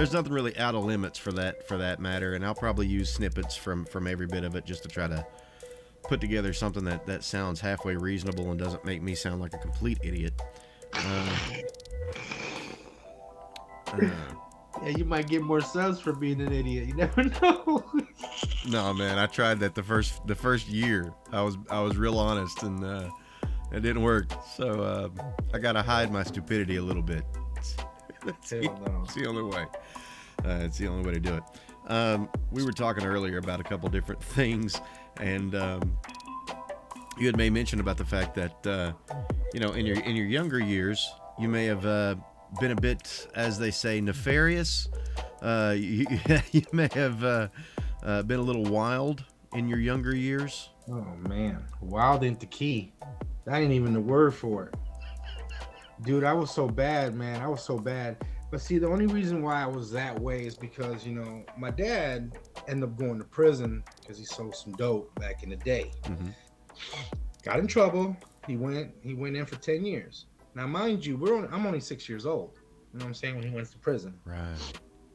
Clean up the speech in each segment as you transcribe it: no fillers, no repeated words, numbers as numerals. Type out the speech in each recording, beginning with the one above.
there's nothing really out of limits for that matter, and I'll probably use snippets from every bit of it just to try to put together something that sounds halfway reasonable and doesn't make me sound like a complete idiot. Yeah, you might get more subs for being an idiot. You never know. No, man, I tried that the first year. I was real honest, and it didn't work. So I gotta hide my stupidity a little bit. It's the only way. It's the only way to do it. We were talking earlier about a couple different things, and you had made mention about the fact that in your younger years, you may have been a bit, as they say, nefarious. You may have been a little wild in your younger years. Oh man, wild ain't the key. That ain't even the word for it. Dude, I was so bad, man. I was so bad. But see, the only reason why I was that way is because, my dad ended up going to prison because he sold some dope back in the day. Mm-hmm. Got in trouble. He went in for 10 years. Now, mind you, I'm only 6 years old. You know what I'm saying? When he went to prison. Right.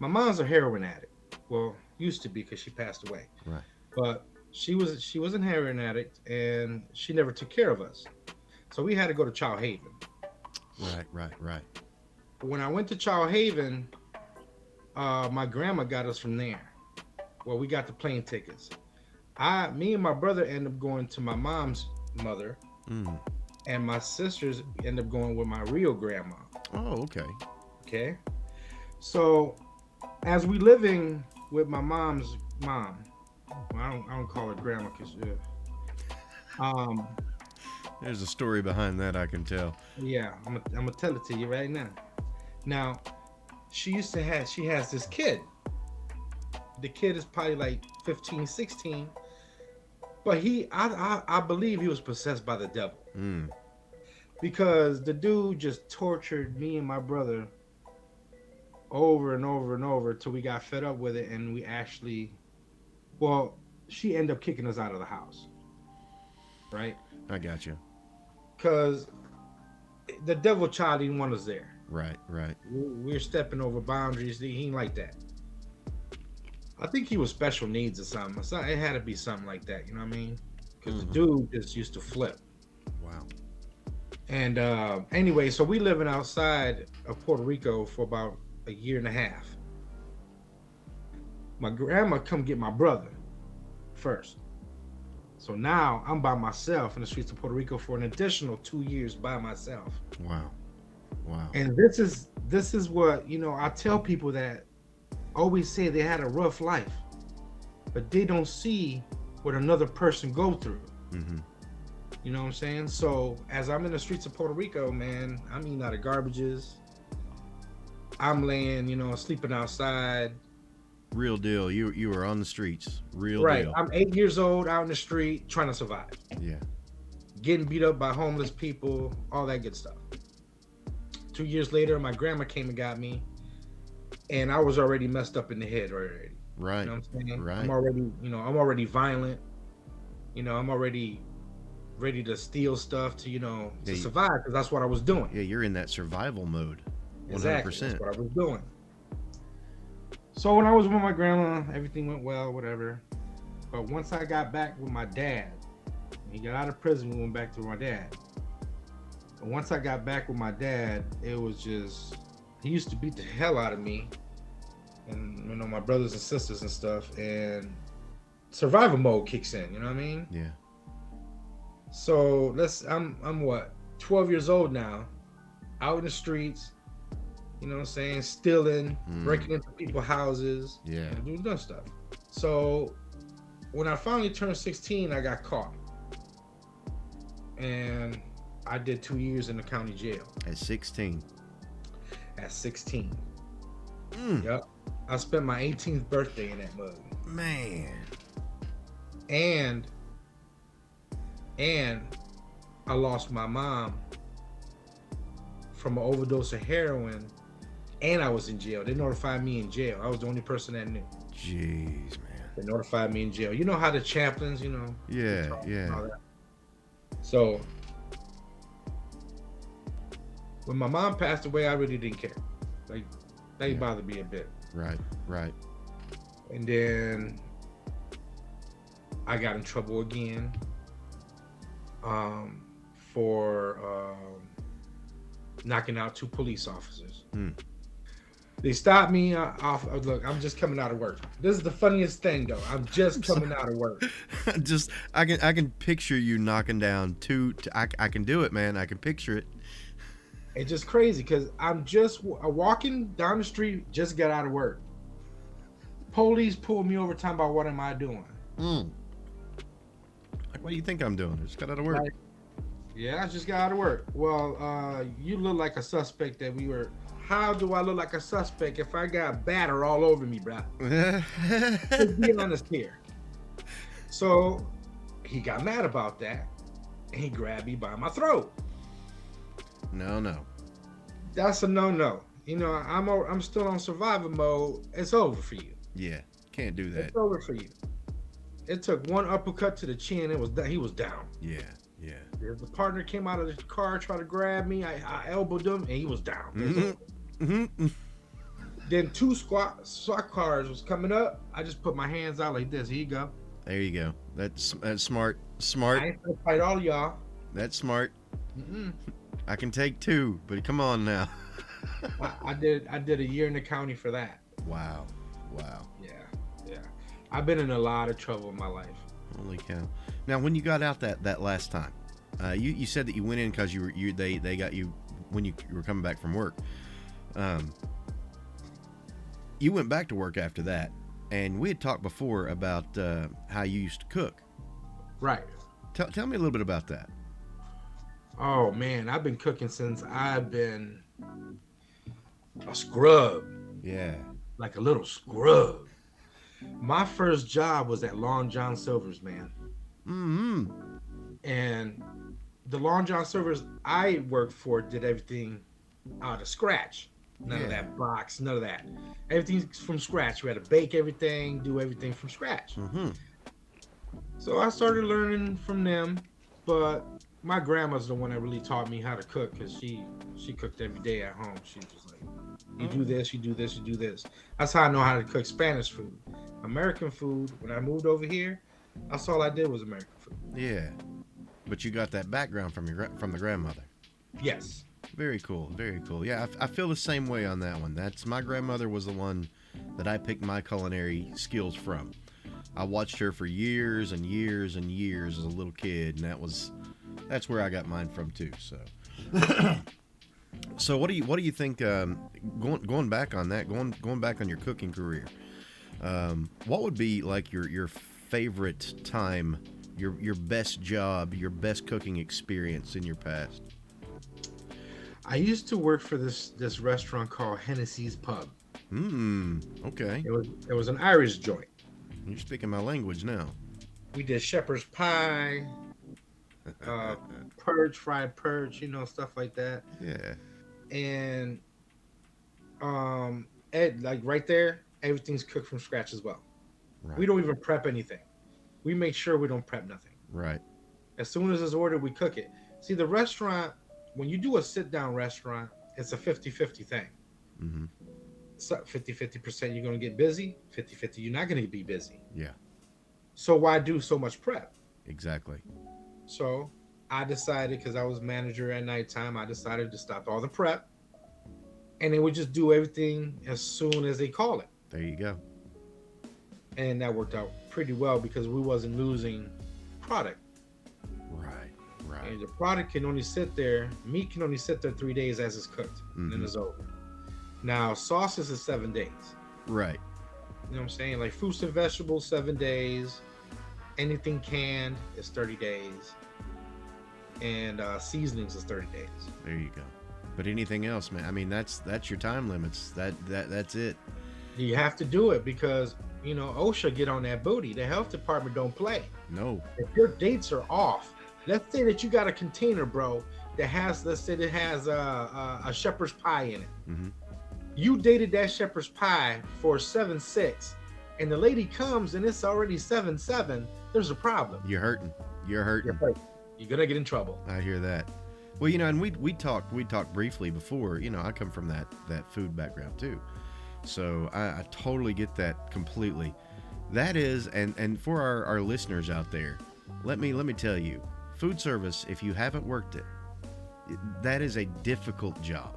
My mom's a heroin addict. Well, used to be because she passed away. Right. But she was a heroin addict, and she never took care of us. So we had to go to Child Haven. Right. When I went to Child Haven, my grandma got us from there. Well, we got the plane tickets. Me and my brother ended up going to my mom's mother, and my sisters ended up going with my real grandma. Oh, okay. Okay. So, as we living with my mom's mom, well, I don't call her grandma because there's a story behind that, I can tell. Yeah, I'm gonna tell it to you right now. Now, she has this kid. The kid is probably like 15, 16, but I believe he was possessed by the devil. Because the dude just tortured me and my brother over and over and over till we got fed up with it, and we actually, she ended up kicking us out of the house. Right? I got you. Because the devil child didn't want us there. Right. We're stepping over boundaries. He ain't like that. I think he was special needs or something. It had to be something like that. You know what I mean? Because the dude just used to flip. Wow. And anyway, so we living outside of Puerto Rico for about a year and a half. My grandma come get my brother first. So now I'm by myself in the streets of Puerto Rico for an additional 2 years by myself. Wow. And this is what, I tell people that always say they had a rough life, but they don't see what another person go through. Mm-hmm. You know what I'm saying? So as I'm in the streets of Puerto Rico, man, I'm eating out of garbages. I'm laying, sleeping outside. Real deal. You were on the streets. Real right. deal. I'm 8 years old, out in the street, trying to survive. Yeah. Getting beat up by homeless people, all that good stuff. 2 years later, my grandma came and got me, and I was already messed up in the head already. Right. You know what I'm saying? Right. I'm already violent. I'm already ready to steal stuff to survive, because that's what I was doing. Yeah, you're in that survival mode. 100%. Exactly. That's what I was doing. So when I was with my grandma, everything went well, whatever. But once I got back with my dad, he got out of prison, we went back to my dad. And once I got back with my dad, it was just, he used to beat the hell out of me and my brothers and sisters and stuff, and survival mode kicks in, you know what I mean? Yeah. So I'm what, 12 years old now, out in the streets, you know what I'm saying, stealing, breaking into people's houses, and doing that stuff. So when I finally turned 16, I got caught. And I did 2 years in the county jail. At 16? At 16. Yep. I spent my 18th birthday in that mug. Man. And I lost my mom from an overdose of heroin, and I was in jail. They notified me in jail. I was the only person that knew. Jeez, man. They notified me in jail. You know how the chaplains, Yeah. So when my mom passed away, I really didn't care. Like, that didn't bother me a bit. Right. Right. And then I got in trouble again for knocking out 2 police officers. They stopped me off. Look, I'm just coming out of work. This is the funniest thing, though. I'm just coming out of work. I can picture you knocking down 2. I can do it, man. I can picture it. It's just crazy because I'm just walking down the street, just got out of work. Police pulled me over, talking about what am I doing? Like, what do you think I'm doing? I just got out of work. Yeah, I just got out of work. Well, you look like a suspect that we were. How do I look like a suspect if I got batter all over me, bro? Let's be honest here. So he got mad about that, and he grabbed me by my throat. No. That's a no. You know, I'm still on survival mode. It's over for you. Yeah, can't do that. It's over for you. It took one uppercut to the chin. He was down. Yeah. The partner came out of the car, tried to grab me. I elbowed him, and he was down. Then 2 SWAT cars was coming up. I just put my hands out like this. Here you go. There you go. That's smart. I ain't gonna fight all of y'all. That's smart. I can take 2, but come on now. I did a year in the county for that. Wow. Yeah. I've been in a lot of trouble in my life. Holy cow! Now, when you got out that last time, you said that you went in because they got you when you were coming back from work. You went back to work after that, and we had talked before about how you used to cook. Right. Tell me a little bit about that. Oh man, I've been cooking since I've been a scrub. Yeah. Like a little scrub. My first job was at Long John Silver's, man. And the Long John Silver's I worked for did everything out of scratch. None of that box, none of that. Everything's from scratch. We had to bake everything, do everything from scratch. So I started learning from them, but my grandma's the one that really taught me how to cook because she cooked every day at home. She was like, you do this, you do this, you do this. That's how I know how to cook Spanish food. American food, when I moved over here, that's all I did was American food. Yeah. But you got that background from the grandmother. Yes. Very cool. Very cool. Yeah, I feel the same way on that one. My grandmother was the one that I picked my culinary skills from. I watched her for years and years and years as a little kid, and that's where I got mine from too. So, so what do you think? Going back on that, going back on your cooking career, what would be like your favorite time, your best job, your best cooking experience in your past? I used to work for this restaurant called Hennessy's Pub. Okay. It was an Irish joint. You're speaking my language now. We did shepherd's pie, fried perch, stuff like that. Yeah. And like right there, everything's cooked from scratch as well. Right. We don't even prep anything. We make sure we don't prep nothing. Right. As soon as it's ordered, we cook it. See, the restaurant, when you do a sit-down restaurant, it's a 50-50 thing. So 50% you're going to get busy, 50-50 you're not going to be busy. Yeah. So why do so much prep? Exactly. So I decided, because I was manager at nighttime, I decided to stop all the prep. And then we just do everything as soon as they call it. There you go. And that worked out pretty well because we wasn't losing product. Right. And the product can only sit there, meat can only sit there 3 days as it's cooked, and then it's over. Now, sauces is 7 days. Right. You know what I'm saying? Like fruits and vegetables, 7 days. Anything canned is 30 days. And seasonings is 30 days. There you go. But anything else, man? I mean, that's your time limits. That's it. You have to do it because, OSHA get on that booty. The health department don't play. No. If your dates are off, let's say that you got a container, bro, that has, let's say it has a shepherd's pie in it. You dated that shepherd's pie for 7/6, and the lady comes and it's already 7/7. There's a problem. You're hurting. You're gonna get in trouble. I hear that. Well, and we talked briefly before. I come from that food background too, So I totally get that completely. That is, and for our listeners out there, let me tell you, food service, if you haven't worked it, that is a difficult job.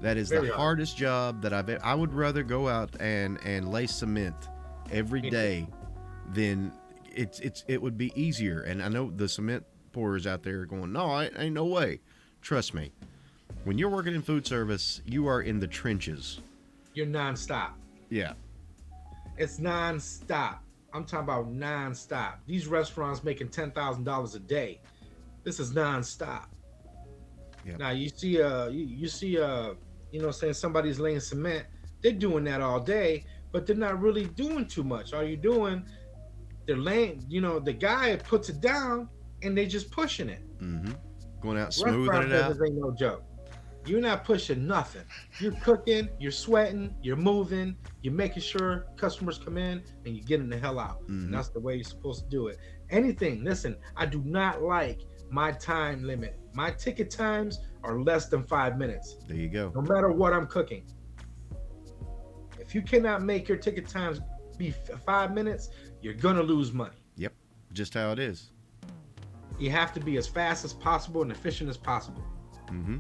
That is the hardest job that I would rather go out and lay cement every day than it would be easier. And I know the cement pourers out there are going, no, ain't no way. Trust me. When you're working in food service, you are in the trenches. You're nonstop. Yeah. It's nonstop. I'm talking about nonstop. These restaurants making $10,000 a day. This is nonstop. Yep. Now you see you know, saying somebody's laying cement, they're doing that all day, but they're not really doing too much. All you're doing, they're laying, you know, the guy puts it down and they just pushing it. Mm-hmm. Going out, smoothing it out. Ain't no joke. You're not pushing nothing. You're cooking, you're sweating, you're moving, you're making sure customers come in and you're getting the hell out. Mm-hmm. And that's the way you're supposed to do it. Anything, listen, I do not like my time limit. My ticket times are less than 5 minutes. There you go. No matter what I'm cooking. If you cannot make your ticket times be 5 minutes, you're gonna lose money. Yep, just how it is. You have to be as fast as possible and efficient as possible. Mm-hmm.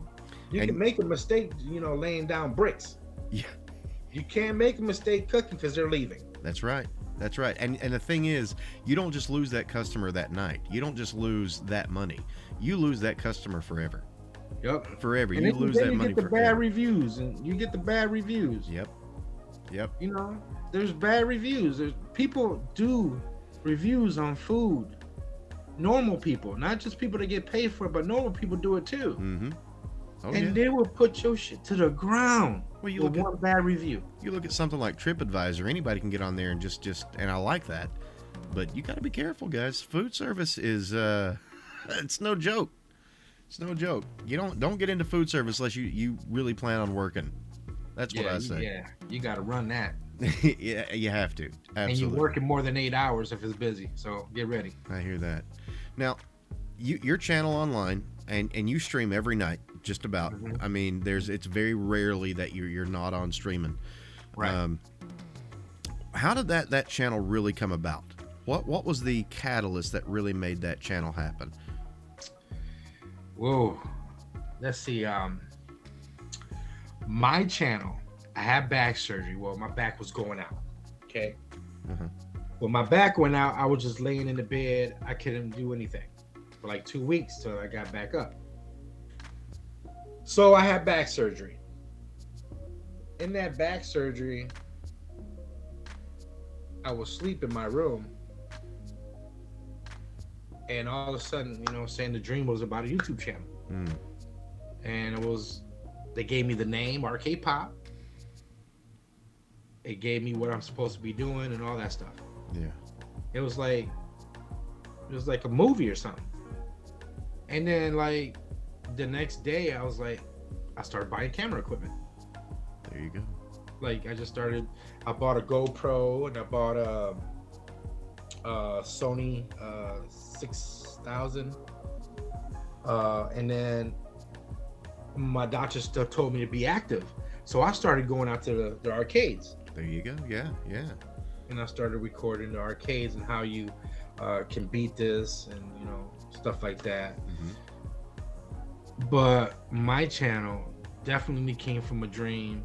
You can make a mistake, you know, laying down bricks. Yeah. You can't make a mistake cooking because they're leaving. That's right. That's right. And the thing is, you don't just lose that customer that night. You don't just lose that money. You lose that customer forever. Yep. Forever. And you lose that money forever. You get the bad reviews, and you get the bad reviews. Yep. Yep. You know, there's bad reviews. People do reviews on food. Normal people, not just people that get paid for it, but normal people do it too. Mm-hmm. Oh, and they will put your shit to the ground. Well, you with look one bad review. You look at something like TripAdvisor. Anybody can get on there and just and I like that, but you got to be careful, guys. Food service is it's no joke. It's no joke. You don't get into food service unless you really plan on working. That's what I say. Yeah, you got to run that. Yeah, you have to. Absolutely. And you're working more than 8 hours if it's busy. So get ready. I hear that. Now, your channel online and you stream every night, just about. Mm-hmm. I mean, it's very rarely that you're not on streaming. Right. How did that channel really come about? What was the catalyst that really made that channel happen? Whoa. Let's see. My channel, I had back surgery. Well, my back was going out. Okay. Uh-huh. When my back went out, I was just laying in the bed. I couldn't do anything for like 2 weeks till I got back up. So I had back surgery. In that back surgery, I was asleep in my room. And all of a sudden, you know, saying the dream was about a YouTube channel. Mm. And they gave me the name, Arcade Pop. It gave me what I'm supposed to be doing and all that stuff. Yeah. It was like a movie or something. And then like the next day I started buying camera equipment. There you go. Like I bought a GoPro and I bought a Sony 6000. And then my doctor still told me to be active. So I started going out to the arcades. There you go. Yeah, yeah. And I started recording the arcades and how you can beat this and, you know, stuff like that. Mm-hmm. But my channel definitely came from a dream.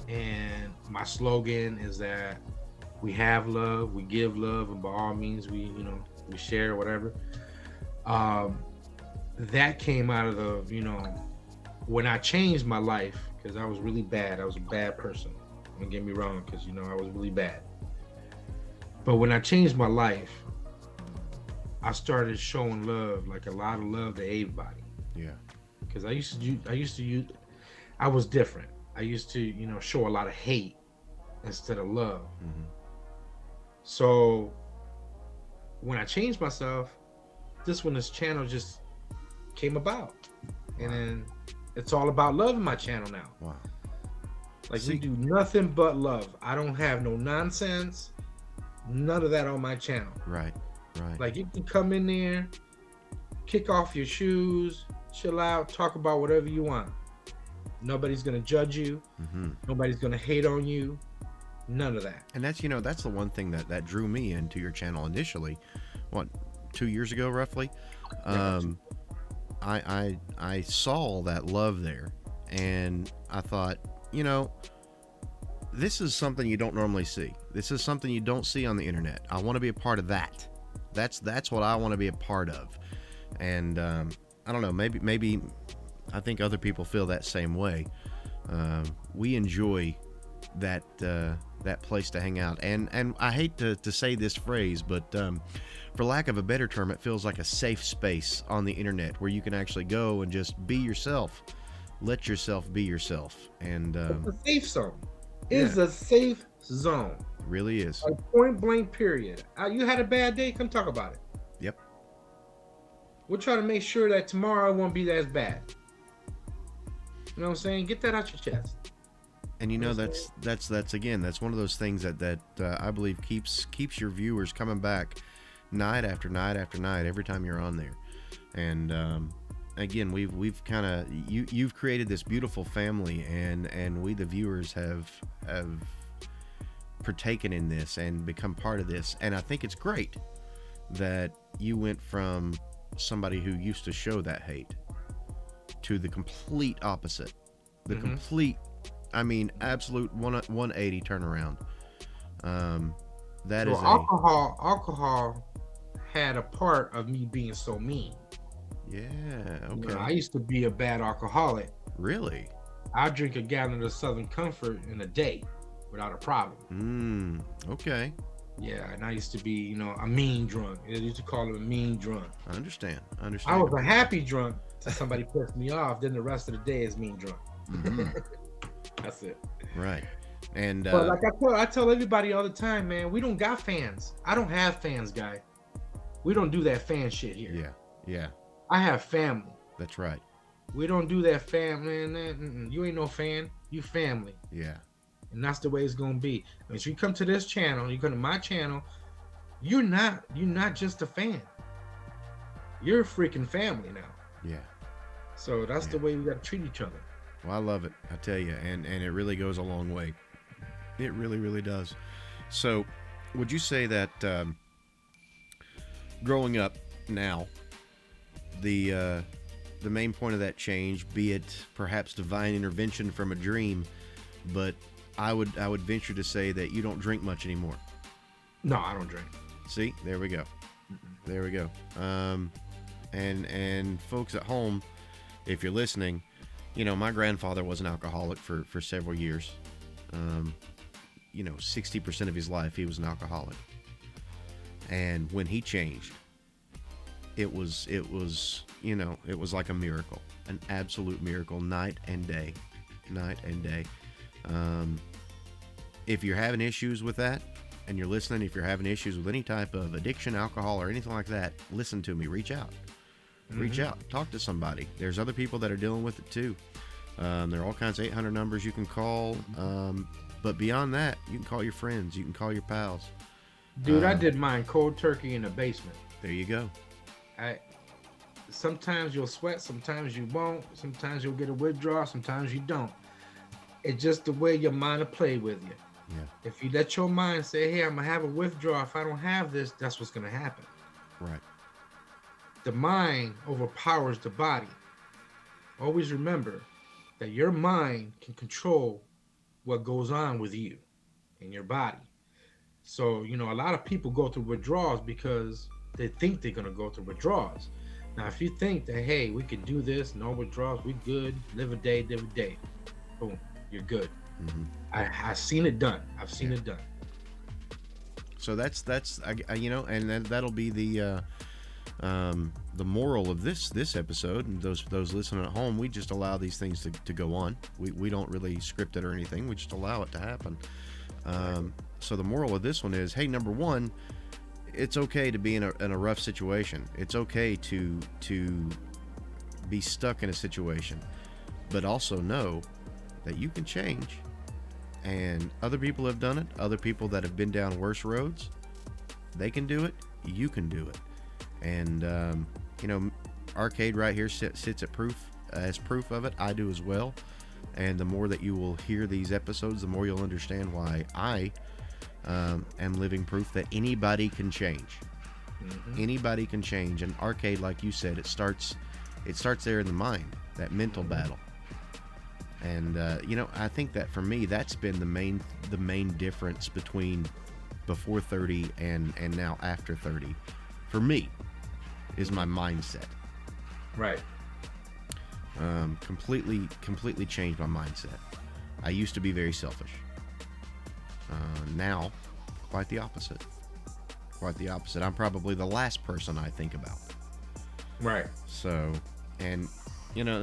And my slogan is that we have love, we give love, and by all means, we share whatever. That came out of when I changed my life, because I was really bad. I was a bad person. Don't get me wrong, because, I was really bad. But when I changed my life, I started showing love, like a lot of love to everybody. Yeah. Because I was different. I used to, show a lot of hate instead of love. Mm-hmm. So when I changed myself, this channel just came about. Wow. And then it's all about love in my channel now. Wow. Like we do nothing but love. I don't have no nonsense, none of that on my channel. Right, right. Like you can come in there, kick off your shoes, chill out, talk about whatever you want. Nobody's gonna judge you. Mm-hmm. Nobody's gonna hate on you. None of that. And that's, that's the one thing that drew me into your channel initially. What, 2 years ago, roughly? I saw that love there, and I thought, this is something you don't normally see. This is something you don't see on the internet. I want to be a part of that. That's what I want to be a part of. And I don't know, maybe I think other people feel that same way. We enjoy that place to hang out, and I hate to say this phrase, but for lack of a better term, it feels like a safe space on the internet where you can actually go and just be yourself, let yourself be yourself. And it's a safe zone. It's a safe zone. It really is. Like point blank period. You had a bad day, come talk about it. Yep. We'll try to make sure that tomorrow won't be as bad. You know what I'm saying? Get that out your chest. And that's again, that's one of those things that I believe keeps your viewers coming back night after night after night every time you're on there. And again, we've kind of you've created this beautiful family, and we the viewers have partaken in this and become part of this. And I think it's great that you went from somebody who used to show that hate to the complete opposite, the complete, I mean, absolute 180 turnaround. That is alcohol had a part of me being so mean. Yeah, okay. I used to be a bad alcoholic. Really? I drink a gallon of Southern Comfort in a day without a problem. Okay. Yeah, and I used to be, a mean drunk. They used to call it a mean drunk. I understand. I was a happy drunk till somebody pissed me off. Then the rest of the day is mean drunk. That's it. Right. And but like I tell everybody all the time, man, we don't got fans. I don't have fans, guy. We don't do that fan shit here. Yeah. I have family. That's right. We don't do that fan, man. You ain't no fan. You family. Yeah. And that's the way it's gonna be. If you come to this channel, you come to my channel, you're not just a fan. You're a freaking family now. Yeah. So that's the way we gotta treat each other. Well, I love it, I tell you, and it really goes a long way. It really, really does. So, would you say that growing up now, the main point of that change, be it perhaps divine intervention from a dream, but I would venture to say that you don't drink much anymore. No, I don't drink. See, there we go. There we go. And folks at home, if you're listening, my grandfather was an alcoholic for several years. 60% of his life he was an alcoholic. And when he changed, it was like a miracle, an absolute miracle, night and day. If you're having issues with that and you're listening, if you're having issues with any type of addiction, alcohol, or anything like that, listen to me, reach out. Reach out, talk to somebody. There's other people that are dealing with it too. There are all kinds of 800 numbers you can call. But beyond that, you can call your friends, you can call your pals. Dude, I did mine cold turkey in the basement. There you go. Sometimes you'll sweat, sometimes you won't. Sometimes you'll get a withdrawal, sometimes you don't. It's just the way your mind will play with you. Yeah. If you let your mind say, hey, I'm going to have a withdrawal. If I don't have this, that's what's going to happen. Right. The mind overpowers the body. Always remember that your mind can control what goes on with you and your body. So, a lot of people go through withdrawals because they think they're going to go through withdrawals. Now, if you think that, hey, we can do this, no withdrawals, we good, live a day, boom, you're good. I've seen it done. I've seen it done. So that's and then that'll be the moral of this episode. And those listening at home, we just allow these things to go on. We don't really script it or anything. We just allow it to happen. So the moral of this one is, hey, number one, it's okay to be in a rough situation. It's okay to be stuck in a situation, but also know that you can change. And other people have done it. Other people that have been down worse roads, they can do it. You can do it. And Arcade right here sits as proof of it. I do as well. And the more that you will hear these episodes, the more you'll understand why I am living proof that anybody can change. Anybody can change. And arcade, like you said, it starts there in the mind, that mental battle. And I think that for me, that's been the main difference between before 30 and now after 30. For me, is my mindset. Right. Completely changed my mindset. I used to be very selfish. Now, quite the opposite. I'm probably the last person I think about. Right. So, and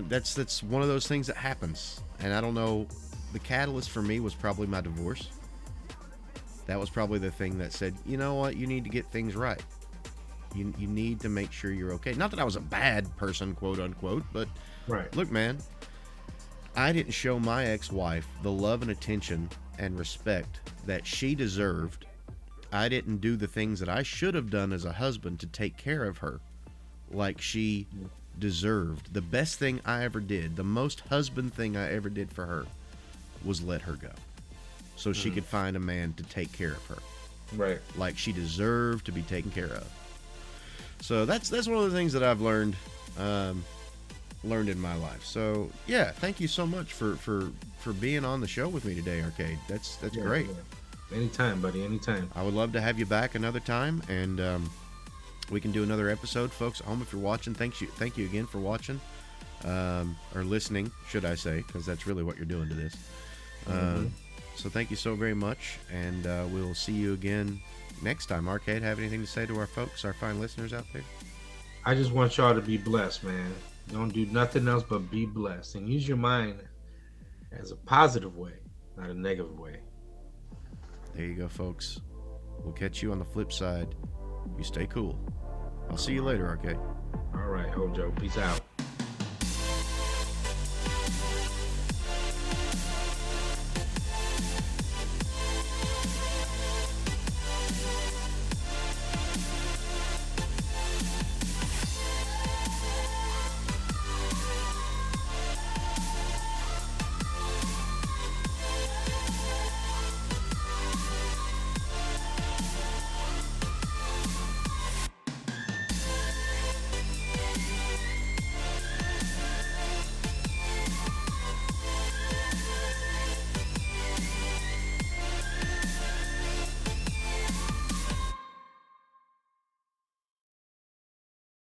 that's one of those things that happens. And I don't know, the catalyst for me was probably my divorce. That was probably the thing that said, you know what, you need to get things right. You need to make sure you're okay. Not that I was a bad person, quote unquote, but right. Look, man, I didn't show my ex-wife the love and attention and respect that she deserved. I didn't do the things that I should have done as a husband to take care of her like she deserved. The best thing I ever did, the most husband thing I ever did for her, was let her go so she could find a man to take care of her. Right. Like she deserved to be taken care of. So that's one of the things that I've learned in my life. So yeah, thank you so much for being on the show with me today, Arcade. That's great. Yeah. Anytime, buddy. Anytime. I would love to have you back another time, and we can do another episode, folks. At home, if you're watching, thank you again for watching, or listening, should I say, because that's really what you're doing to this. So thank you so very much, and we'll see you again next time. Arcade, have anything to say to our folks, our fine listeners out there? I just want y'all to be blessed, man. Don't do nothing else but be blessed, and use your mind as a positive way, not a negative way. There you go, folks. We'll catch you on the flip side. You stay cool. I'll see you later, Arcade. All right, Hojo. Peace out.